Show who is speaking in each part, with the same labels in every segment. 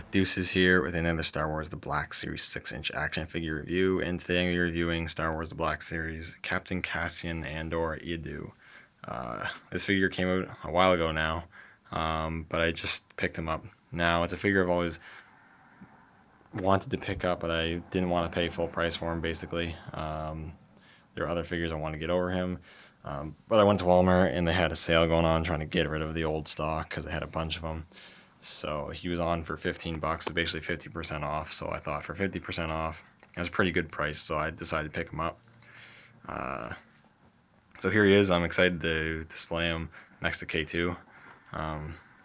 Speaker 1: Deuces here with another Star Wars The Black Series 6-inch action figure review, and today I'm going to be reviewing Star Wars The Black Series Captain Cassian Andor Eadu. This figure came out a while ago now, but I just picked him up. Now, it's a figure I've always wanted to pick up, but I didn't want to pay full price for him, basically. There are other figures I want to get over him, but I went to Walmart and they had a sale going on trying to get rid of the old stock because they had a bunch of them. So he was on for 15 bucks, basically 50% off. So I thought for 50% off, that's a pretty good price. So I decided to pick him up. So here he is. I'm excited to display him next to K2.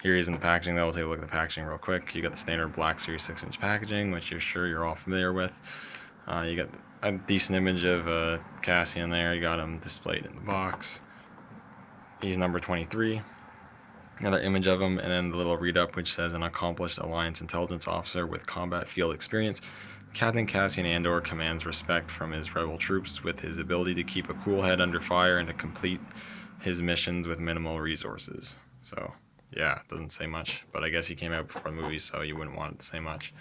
Speaker 1: Here he is in the packaging, though. We'll take a look at the packaging real quick. You got the standard Black Series 6-inch packaging, which you're sure you're all familiar with. You got a decent image of Cassian there. You got him displayed in the box. He's number 23. Another image of him, and then the little read-up which says, an accomplished Alliance intelligence officer with combat field experience, Captain Cassian Andor commands respect from his rebel troops with his ability to keep a cool head under fire and to complete his missions with minimal resources. So, yeah, doesn't say much, but I guess he came out before the movie, so you wouldn't want it to say much.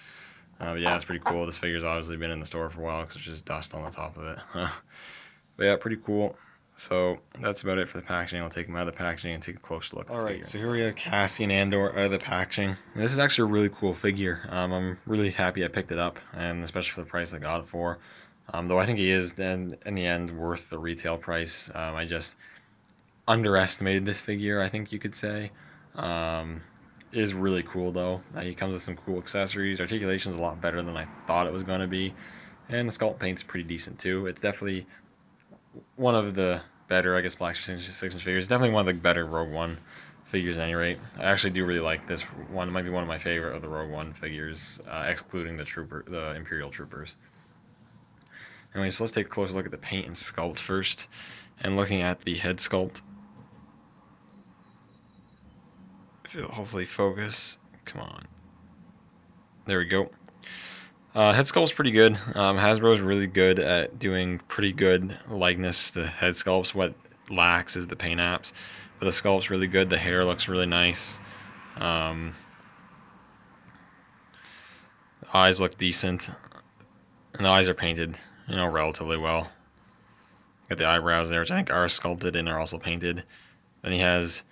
Speaker 1: But yeah, it's pretty cool. This figure's obviously been in the store for a while because there's just dust on the top of it. But yeah, pretty cool. So that's about it for the packaging. I'll take him out of the packaging and take a closer look at the figure. So here we have Cassian Andor out of the packaging. And this is actually a really cool figure. I'm really happy I picked it up, and especially for the price I got it for. Though I think he is, in the end, worth the retail price. I just underestimated this figure, I think you could say. It is really cool, though. He comes with some cool accessories. Articulation's a lot better than I thought it was going to be. And the sculpt paint's pretty decent, too. It's definitely one of the better, I guess, Black 6-inch figures. Definitely one of the better Rogue One figures at any rate. I actually do really like this one. It might be one of my favorite of the Rogue One figures, excluding the Imperial Troopers. Anyway, so let's take a closer look at the paint and sculpt first. And looking at the head sculpt, if it'll hopefully focus. Come on. There we go. Head sculpt's pretty good. Hasbro's really good at doing pretty good likeness to head sculpts. What lacks is the paint apps. But the sculpt's really good. The hair looks really nice. The eyes look decent. And the eyes are painted, relatively well. Got the eyebrows there, which I think are sculpted and are also painted. Then he has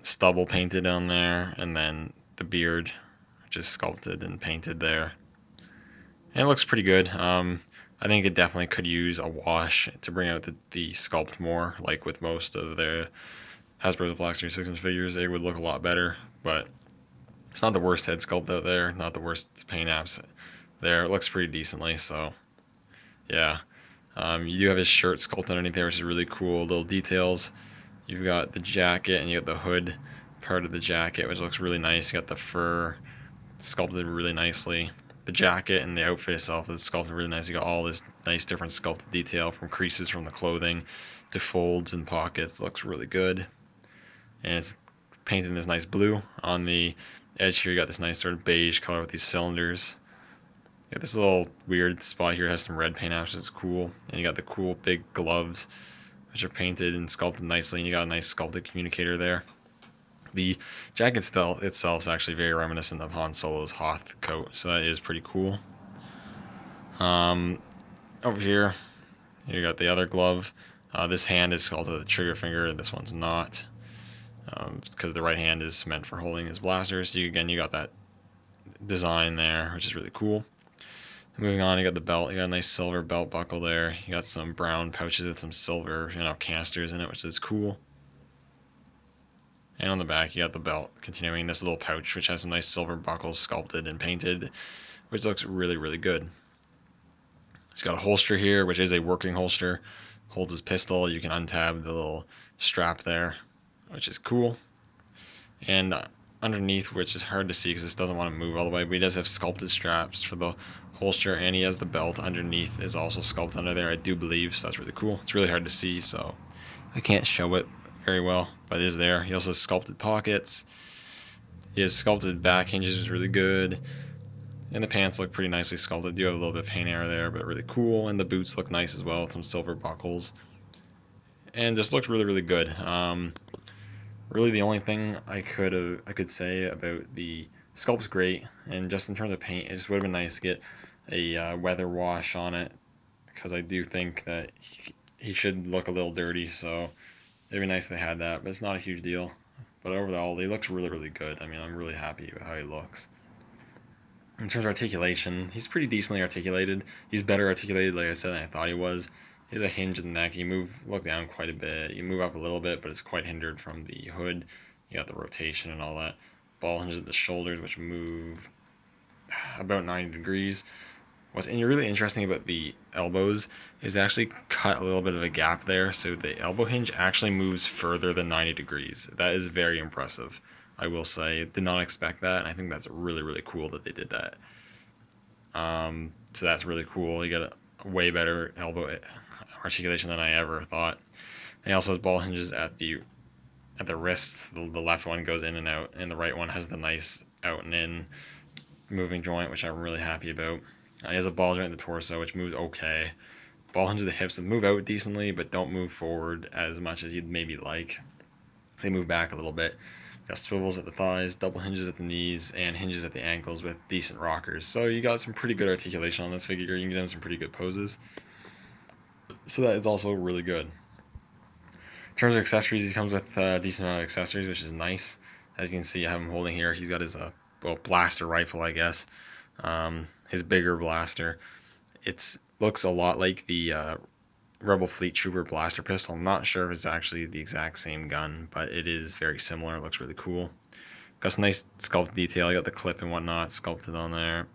Speaker 1: stubble painted on there. And then the beard, which is sculpted and painted there. And it looks pretty good. I think it definitely could use a wash to bring out the sculpt more. Like with most of the Hasbro's Black Series 6-inch figures, it would look a lot better. But it's not the worst head sculpt out there, not the worst paint apps there. It looks pretty decently, so yeah. You do have his shirt sculpted underneath there, which is really cool. Little details. You've got the jacket and you got the hood part of the jacket, which looks really nice. You got the fur sculpted really nicely. The jacket and the outfit itself is sculpted really nice. You got all this nice different sculpted detail, from creases from the clothing to folds and pockets. It looks really good. And it's painted in this nice blue. On the edge here, you got this nice sort of beige color with these cylinders. You got this little weird spot here, it has some red paint apps, it's cool. And you got the cool big gloves, which are painted and sculpted nicely. And you got a nice sculpted communicator there. The jacket itself is actually very reminiscent of Han Solo's Hoth coat, so that is pretty cool. Over here, you got the other glove. This hand is sculpted with a trigger finger. This one's not, because the right hand is meant for holding his blaster. So you got that design there, which is really cool. Moving on, you got the belt. You got a nice silver belt buckle there. You got some brown pouches with some silver, canisters in it, which is cool. And on the back, you got the belt continuing this little pouch, which has some nice silver buckles sculpted and painted, which looks really, really good. It's got a holster here, which is a working holster. Holds his pistol. You can untab the little strap there, which is cool. And underneath, which is hard to see because this doesn't want to move all the way, but he does have sculpted straps for the holster, and he has the belt underneath is also sculpted under there, I do believe, so that's really cool. It's really hard to see, so I can't show it very well, but it is there. He also has sculpted pockets. He has sculpted back hinges, which is really good. And the pants look pretty nicely sculpted. Do have a little bit of paint error there, but really cool. And the boots look nice as well, with some silver buckles. And just looks really, really good. Really, the only thing I could say about the Sculpt's great, and just in terms of paint, it just would have been nice to get a weather wash on it, because I do think that he should look a little dirty, so it'd be nice if they had that, but it's not a huge deal. But overall, he looks really, really good. I mean, I'm really happy with how he looks. In terms of articulation, he's pretty decently articulated. He's better articulated, like I said, than I thought he was. He has a hinge in the neck. You look down quite a bit. You move up a little bit, but it's quite hindered from the hood. You got the rotation and all that. Ball hinges at the shoulders, which move about 90 degrees. What's really interesting about the elbows is they actually cut a little bit of a gap there, so the elbow hinge actually moves further than 90 degrees. That is very impressive, I will say. Did not expect that, and I think that's really, really cool that they did that. So that's really cool. You got a way better elbow articulation than I ever thought. And he also has ball hinges at the wrists. The left one goes in and out, and the right one has the nice out and in moving joint, which I'm really happy about. He has a ball joint in the torso, which moves okay. Ball hinges at the hips that move out decently, but don't move forward as much as you'd maybe like. They move back a little bit. Got swivels at the thighs, double hinges at the knees, and hinges at the ankles with decent rockers. So you got some pretty good articulation on this figure. You can get him some pretty good poses. So that is also really good. In terms of accessories, he comes with a decent amount of accessories, which is nice. As you can see, I have him holding here. He's got his blaster rifle, I guess. His bigger blaster. It looks a lot like the Rebel Fleet Trooper blaster pistol. I'm not sure if it's actually the exact same gun, but it is very similar. It looks really cool. Got some nice sculpt detail. You got the clip and whatnot sculpted on there.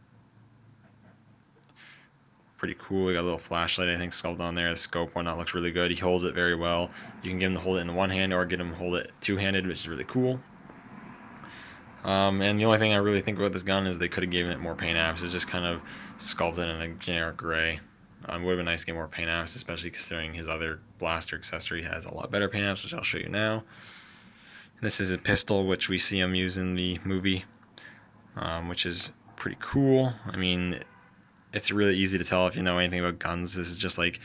Speaker 1: Pretty cool. We got a little flashlight, I think, sculpted on there. The scope, whatnot, looks really good. He holds it very well. You can get him to hold it in one hand or get him to hold it two-handed, which is really cool. And the only thing I really think about this gun is they could have given it more paint apps. It's just kind of sculpted in a generic gray. Would have been nice to get more paint apps, especially considering his other blaster accessory has a lot better paint apps, which I'll show you now. And this is a pistol, which we see him use in the movie, which is pretty cool. I mean, it's really easy to tell if you know anything about guns. This is just like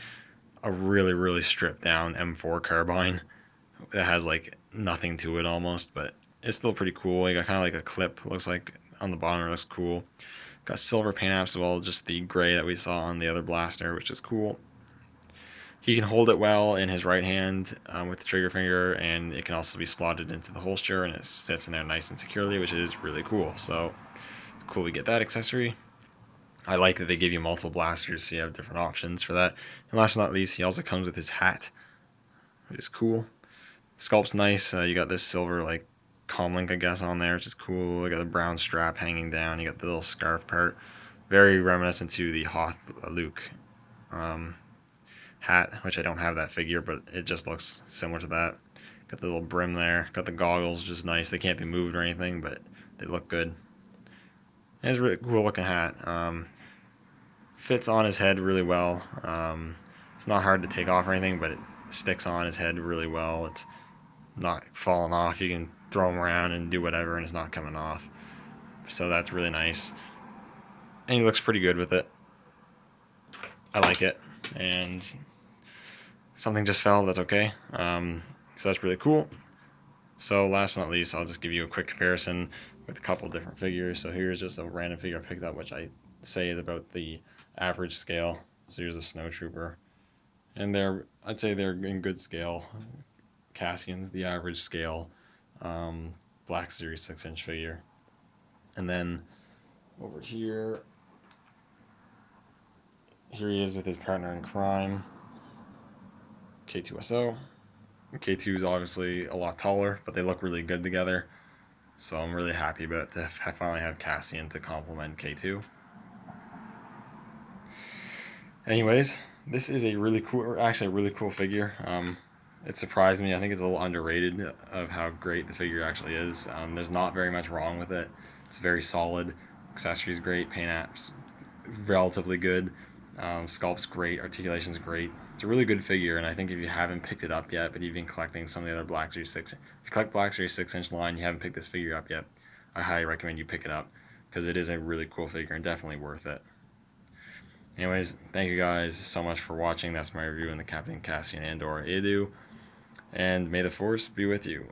Speaker 1: a really, really stripped down M4 carbine that has like nothing to it almost, but it's still pretty cool. You got kind of like a clip, looks like on the bottom. It looks cool. Got silver paint apps as well, just the gray that we saw on the other blaster, which is cool. He can hold it well in his right hand with the trigger finger, and it can also be slotted into the holster, and it sits in there nice and securely, which is really cool. So it's cool we get that accessory. I like that they give you multiple blasters, so you have different options for that. And last but not least, he also comes with his hat, which is cool. Sculpt's nice. You got this silver like comlink, I guess, on there, which is cool. You got the brown strap hanging down. You got the little scarf part, very reminiscent to the Hoth Luke hat, which I don't have that figure, but it just looks similar to that. Got the little brim there. Got the goggles, just nice. They can't be moved or anything, but they look good. And it's a really cool looking hat. Fits on his head really well. It's not hard to take off or anything, but it sticks on his head really well. It's not falling off. You can throw him around and do whatever, and it's not coming off. So that's really nice. And he looks pretty good with it. I like it. And something just fell, that's okay. So that's really cool. So last but not least, I'll just give you a quick comparison with a couple different figures. So here's just a random figure I picked up, which I say is about the average scale. So here's a snow trooper, and I'd say they're in good scale. Cassian's the average scale Black Series 6-inch figure. And then over here he is with his partner in crime, K2SO. K2 is obviously a lot taller, but they look really good together. So I'm really happy about to finally have Cassian to complement K2. Anyways, this is a really cool, actually a really cool figure. It surprised me. I think it's a little underrated of how great the figure actually is. There's not very much wrong with it. It's very solid. Accessories great. Paint apps relatively good. Sculpt's great. Articulation's great. It's a really good figure, and I think if you haven't picked it up yet, but you've been collecting some of the other Black Series 6, if you collect Black Series 6-inch line, and you haven't picked this figure up yet, I highly recommend you pick it up, because it is a really cool figure and definitely worth it. Anyways, thank you guys so much for watching. That's my review on the Captain Cassian Andor Eadu, and may the Force be with you.